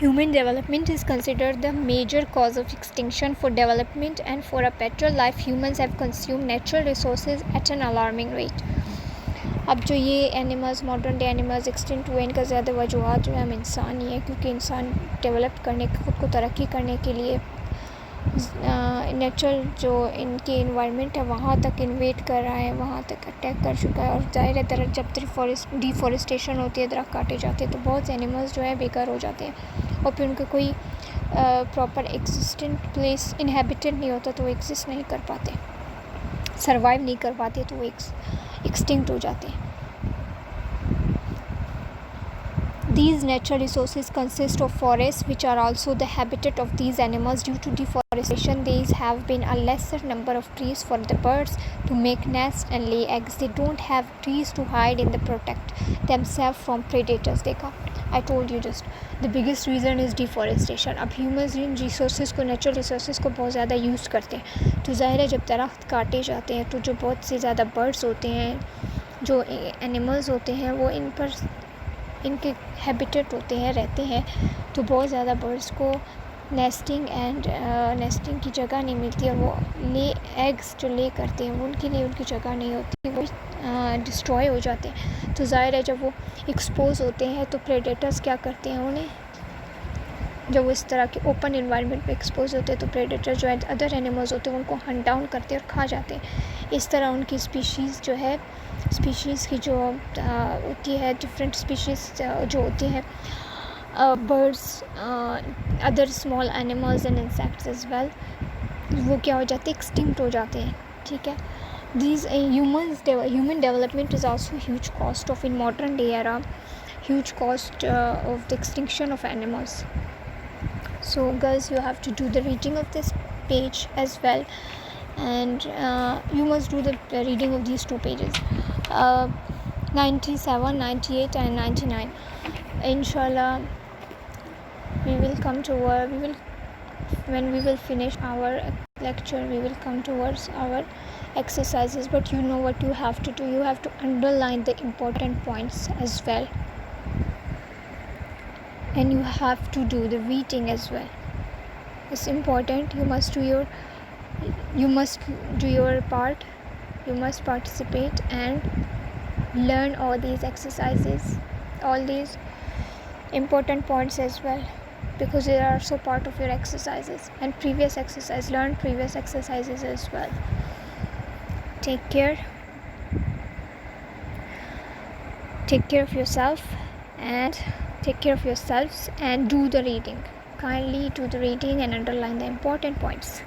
Human development is considered the major cause of extinction. For development and for a better life, humans have consumed natural resources at an alarming rate. अब जो ये animals, modern day animals extinct हुए, इनका ज़्यादा वजूहत जो है हम इंसान ही है, क्योंकि इंसान डेवलप करने, ख़ुद को तरक्की करने के लिए नेचुरल जो इनकी इन्वायरमेंट है वहाँ तक इन्वेट कर रहा है, वहाँ तक अटैक कर चुका है। और ज़ाहिर है दरख्त जब डिफॉरेस्टेशन होती है, दरख्त काटे जाते हैं, तो बहुत से एनिमल्स जो है बेकार हो जाते हैं और फिर उनका कोई प्रॉपर एग्जिस्टेंट प्लेस इनहेबिटेड नहीं होता, तो वो एग्जिस्ट नहीं कर पाते, सर्वाइव नहीं कर पाते, तो वो एक्सटिंक्ट हो जाते हैं। These natural resources consist of forests, which are also the habitat of these animals. Due to deforestation, there have been a lesser number of trees for the birds to make nests and lay eggs. They don't have trees to hide in the protect themselves from predators. देखा, I told you just the biggest reason is deforestation. अब humans इन resources को, natural resources को बहुत ज़्यादा use करते हैं, तो ज़ाहिर है जब दरख्त काटे जाते हैं तो जो बहुत से ज़्यादा बर्ड्स होते हैं, जो एनिमल्स होते हैं, वो इन पर इनके हैबिटेट होते हैं, रहते हैं, तो बहुत ज़्यादा बर्ड्स को नेस्टिंग की जगह नहीं मिलती, और वो एग्स जो ले करते हैं वो उनके लिए उनकी जगह नहीं होती, वो डिस्ट्रॉय हो जाते हैं। तो ज़ाहिर है जब वो एक्सपोज होते हैं तो प्रेडेटर्स क्या करते हैं, उन्हें जब वो इस तरह के ओपन इन्वायरमेंट पे एक्सपोज होते हैं तो प्रेडेटर जो है अदर एनिमल्स होते हैं उनको हंट डाउन करते हैं और खा जाते हैं। इस तरह उनकी स्पीशीज़ जो है, स्पीशीज़ की जो होती है, डिफरेंट स्पीशीज़ जो होती हैं, birds, other small animals and insects as well, वो क्या हो जाते हैं, एक्सटिंक्ट हो जाते हैं। ठीक है, these human development is also huge cost of in modern day era, huge cost of the extinction of animals. So girls, you have to do the reading of this page as well, and you must do the reading of these two pages, 97, 98 and 99. Inshallah we will come to when we will finish our lecture, we will come towards our exercises, but you know what you have to do, you have to underline the important points as well, and you have to do the reading as well. It's important. You must do your part, you must participate and learn all these exercises, all these important points as well, because they are also part of your exercises and previous exercise. Learn previous exercises as well. Take care of yourself and take care of yourselves and do the reading. Kindly do the reading and underline the important points.